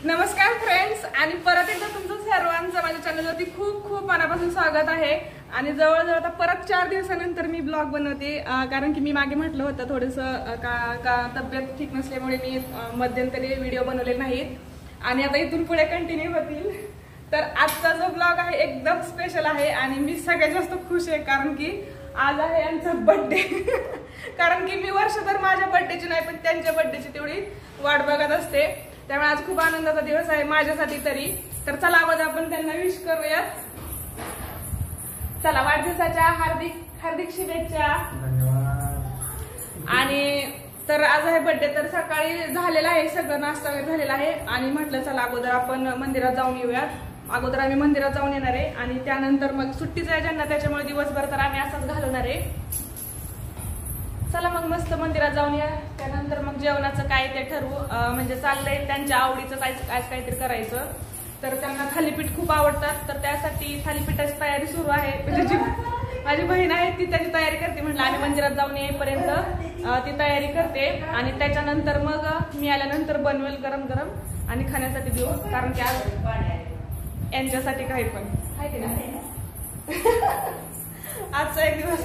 नमस्कार फ्रेंड्स, आणि परत एकदा तुमचं सर्वांचं माझ्या चॅनलवरती खूप खूप मनापासून स्वागत आहे। आणि जवळजवळ आता परत 4 दिवसानंतर मी ब्लॉग बनवते, कारण की मी मागे म्हटलं होतं थोडंसं का तब्येत ठीक नसल्यामुळे मी मध्यंतरी व्हिडिओ बनवले नाहीत आणि आता इथून पुढे कंटिन्यू होतील। तर आजचा जो ब्लॉग आहे एकदम स्पेशल आहे आणि मी सगळ्यात जास्त खुश आहे, कारण की आज आहे यांचा बर्थडे। कारण की मी वर्षभर माझ्या बर्थडेची नाही पण त्यांच्या बर्थडेची तेवढी वाट बघत असते, त्यामुळे आज खूप आनंदाचा दिवस आहे माझ्यासाठी तरी। तर चला अगोदर आपण त्यांना विश करूयात। चला, वाढदिवसाच्या हार्दिक हार्दिक शुभेच्छा। धन्यवाद। आणि तर आज आहे बर्थडे, तर सकाळी झालेला आहे सगळं, नाश्ता वगैरे झालेला आहे आणि म्हटलं चला अगोदर आपण मंदिरात जाऊन येऊयात। अगोदर आम्ही मंदिरात जाऊन येणार आहे आणि त्यानंतर मग सुट्टीचा आहे ज्यांना, त्याच्यामुळे दिवसभर तर आम्ही असंच घालवणार आहे। चला मग मस्त मंदिरात जाऊन या, त्यानंतर मग जेवणाचं काय ते ठरवू, म्हणजे चाललंय त्यांच्या आवडीचं काहीतरी करायचं। तर त्यांना थालीपीठ खूप आवडतात, तर त्यासाठी थालीपीठाची तयारी सुरू आहे। म्हणजे माझी बहीण आहे ती त्याची तयारी करते, म्हटलं आम्ही मंदिरात जाऊन येईपर्यंत ती तयारी करते आणि त्याच्यानंतर मग मी आल्यानंतर बनवेल गरम गरम आणि खाण्यासाठी देऊ, कारण की आज यांच्यासाठी काही पण आहे की नाही। आजचा एक दिवस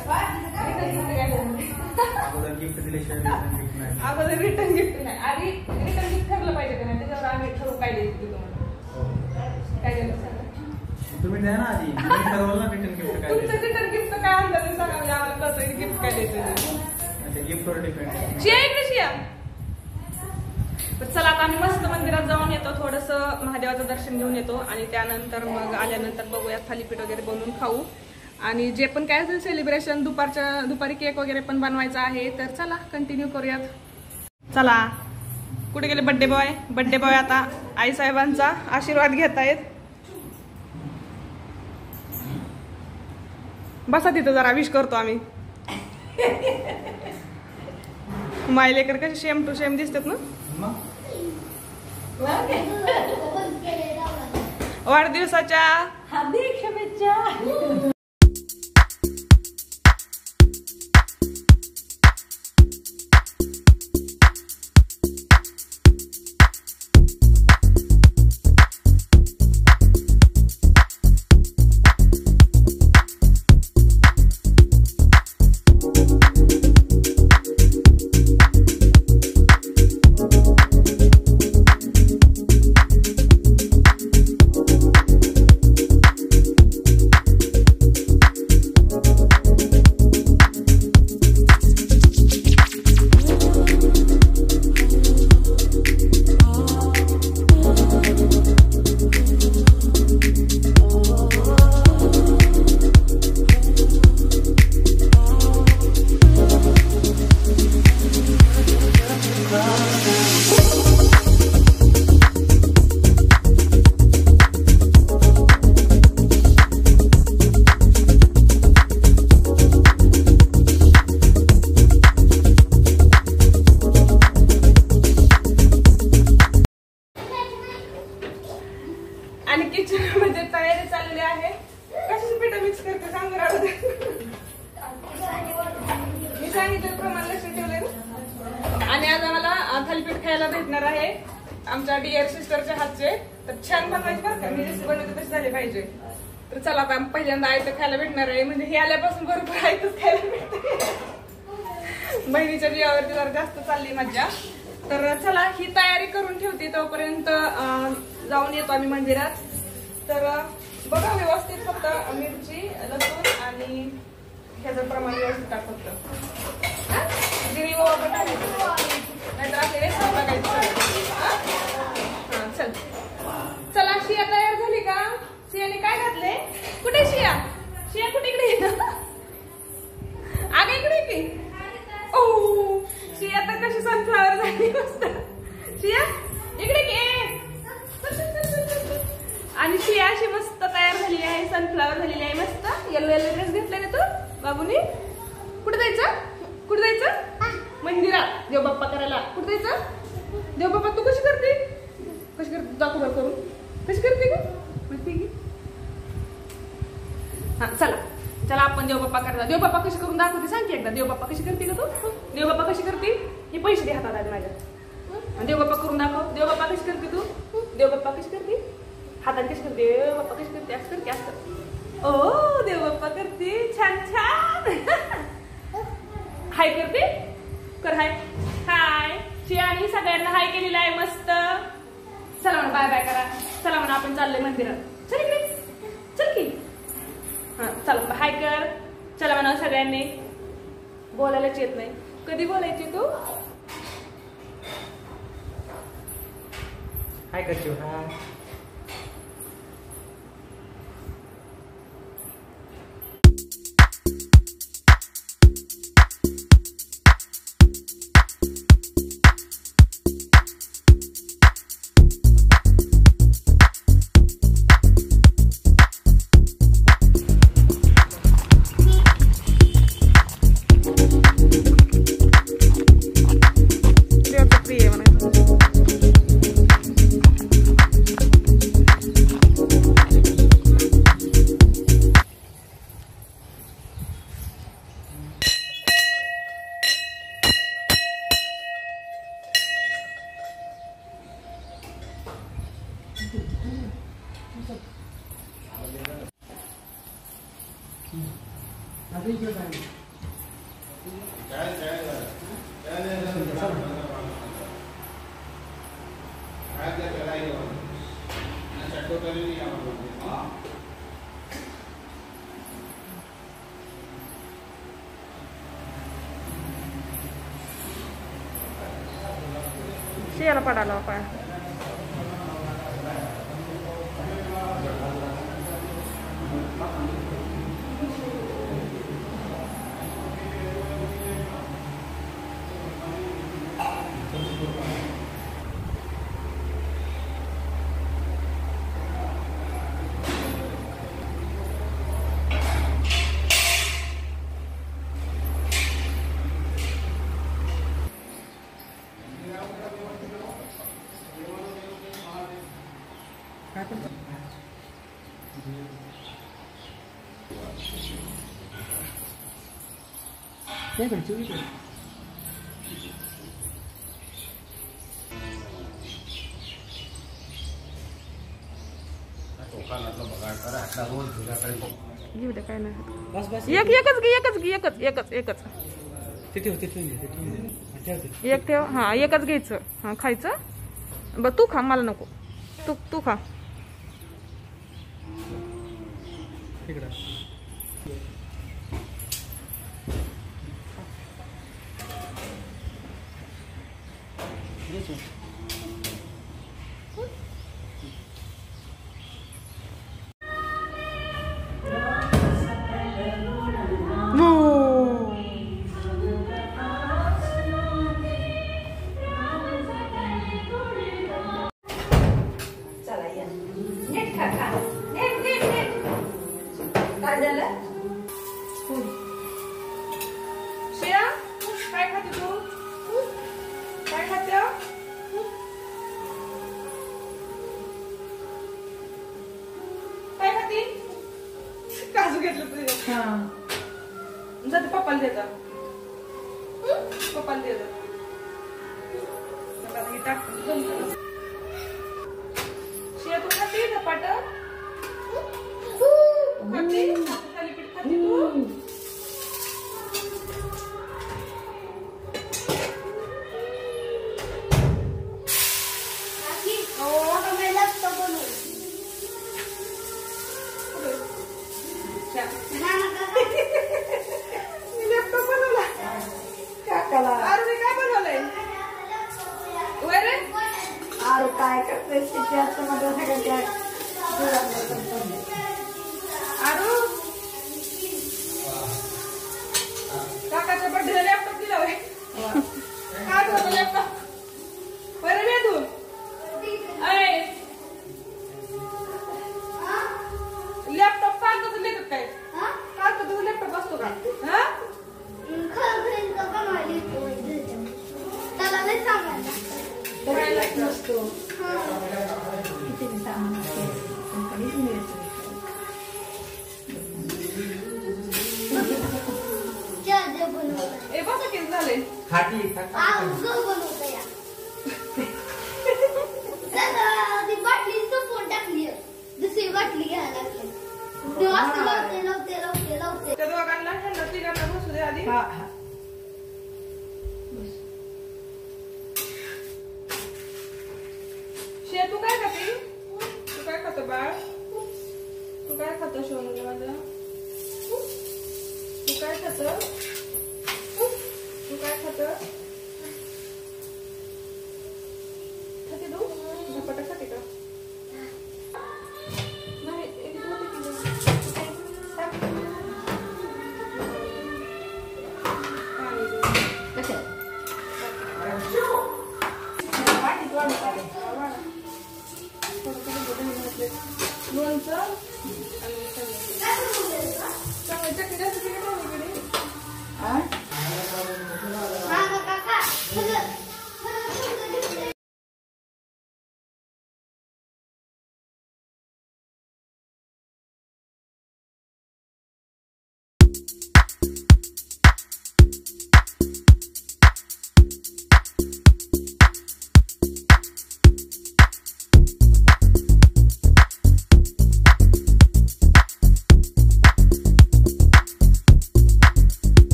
अगोदर रिटर्न गिफ्ट नाही, आधी रिटर्न गिफ्ट ठरलं पाहिजे का नाही, त्याच्यावर आम्ही ठरवू काय द्यायचं तुम्हाला। काय द्यायला सांगा तुम्ही, द्या ना आधी ठरवलं ना रिटर्न गिफ्ट काय, तुमचं रिटर्न गिफ्ट काय अंदाज सांगा, म्हणजे आम्हाला कळतं गिफ्ट काय द्यायचं। गिफ्टवर डिपेंड शिया इकडे शिया। तर चला आता आम्ही मस्त मंदिरात जाऊन येतो, थोडंसं महादेवाचं दर्शन घेऊन येतो आणि त्यानंतर मग आल्यानंतर बघूया थालीपीठ वगैरे बनवून खाऊ आणि जे पण काय असेल सेलिब्रेशन दुपारी केक वगैरे पण बनवायचा आहे। तर चला कंटिन्यू करूयात। चला, कुठे गेले बर्थडे बॉय? बर्थडे बॉय आता आई साहेबांचा आशीर्वाद घेत आहेत। बसा तिथं, जरा विश करतो आम्ही। मायलेकर कसे शेम टू शेम दिसतात ना। वाढदिवसाच्या हार्दिक शुभेच्छा। आणि किचन मध्ये तयारी चालली आहे। कशाची पिठं मिक्स करते सांग बरं। मी सांगितलं प्रमाण लक्ष ठेवलंय ना। आणि आज आम्हाला थालीपीठ खायला भेटणार आहे आमच्या डिअर सिस्टरच्या हातचे, तर छान बनवायचे बरं का, मी जशी बनवते तसे झाले पाहिजे। तर चला आता पहिल्यांदा आयतं खायला भेटणार आहे, म्हणजे हे आल्यापासून भरपूर आयतच खायला भेटते। बहिणीच्या जीवावरती जरा जास्त चालली मज्जा। तर चला ही तयारी करून ठेवते, तोपर्यंत जाऊन येतो आम्ही मंदिरात। तर बघा व्यवस्थित, फक्त मिरची लसूण आणि ह्याचं प्रमाण व्यवस्थित टाक, फक्त गिरी बाबा नाहीतर आपल्याला सांग बघायचं। हा चल, चला शिया तयार झाली का? शियाने काय घातले? कुठे शिया? शिया कुठे? इकडे आगे इकडे की। ओ शिया तर कशी सनफ्लावर झाली मस्त। शिया इकडे घे। आणि शिया अशी मस्त तयार झाली आहे, सनफ्लावर झालेली आहे मस्त। येलो येलो ड्रेस घेतलाय ना तू बाबूनी। कुठे जायचं? कुठे जायचं? मंदिरात देव बाप्पा करायला। कुठे जायचं? देव बाप्पा तू कशी करते? कशी करते दाखव बरं करून, कशी करते का? हा चला चला आपण देव बाप्पा करायला। देव बाप्पा कशी करून दाखवते सांग की एकदा। देव बाप्पा कशी करते का तू? देव बाप्पा कशी करते? हे पैसे दे हातात माझ्या। देव बाप्पा करून दाखव। देव बाप्पा कशी करते तू? देव हाताने कशी करते बाप्पा, कशी करते, असं करते, असं. ओ देव बाप्पा करते, छान छान. हाय करते, कर हाय. हाय शियानी सगळ्यांना हाय केलेला आहे मस्त. चला म्हणा बाय बाय करा. चला म्हणा आपण चाललोय मंदिरात. चल इकडे, चल की. हा चला हाय कर. चला म्हणा सगळ्यांनी. बोलायलाच येत नाही. कधी बोलायची तू? हाय करतो. हा शियाला पडाला पाय. काय करतो? घेऊ दे काय नाही. बस बस. एकच घे, एकच घे, एकच. ते ठेव, ते ठेव. एक ठेव. हा एकच घ्यायचं. हा खायचं. बघ तू खा, मला नको. तू खा. इकडं. शिया काय खाते तू? काय खाते? काय खाते? काजू घेतलं तुझे. हा जाते पप्पाला देता. पप्पाला देता. शिया तू खाते धपाट? खाते थालीपीठ खाते तू? लॅपटॉप बनवला काकाला. अरे काय बनवलंय? अरे काय करते आरू काकाच्या बर्थडेला लॅपटॉप दिला होय. काय होतं लॅपटॉप? बरं वेदू अय लॅपटॉप कागदाचं लेखत काय? कागदाचं लॅपटॉप असतो का? हा नसतो. ए बघा किती झाले. बाटली फोन टाकली. शे तू काय खाते? तू काय खातो बाळ? तू काय खातो शोनू माझं? तू काय खातो? तू काय खातो? खाते तू? झपाटा खाते का? नाही एक होते की लोणचं चटणी जास्त केली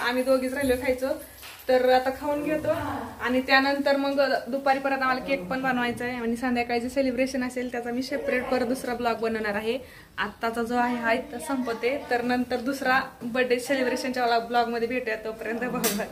आम्ही दोघीच राहिलो खायचो तर आता खाऊन घेतो आणि त्यानंतर मग दुपारी परत आम्हाला केक पण बनवायचा आहे आणि संध्याकाळी जे सेलिब्रेशन असेल त्याचा मी सेपरेट परत दुसरा ब्लॉग बनवणार आहे. आत्ताचा जो आहे हा इथं संपते तर नंतर दुसरा बर्थडे सेलिब्रेशनच्या ब्लॉग मध्ये भेटूया. तोपर्यंत बाय.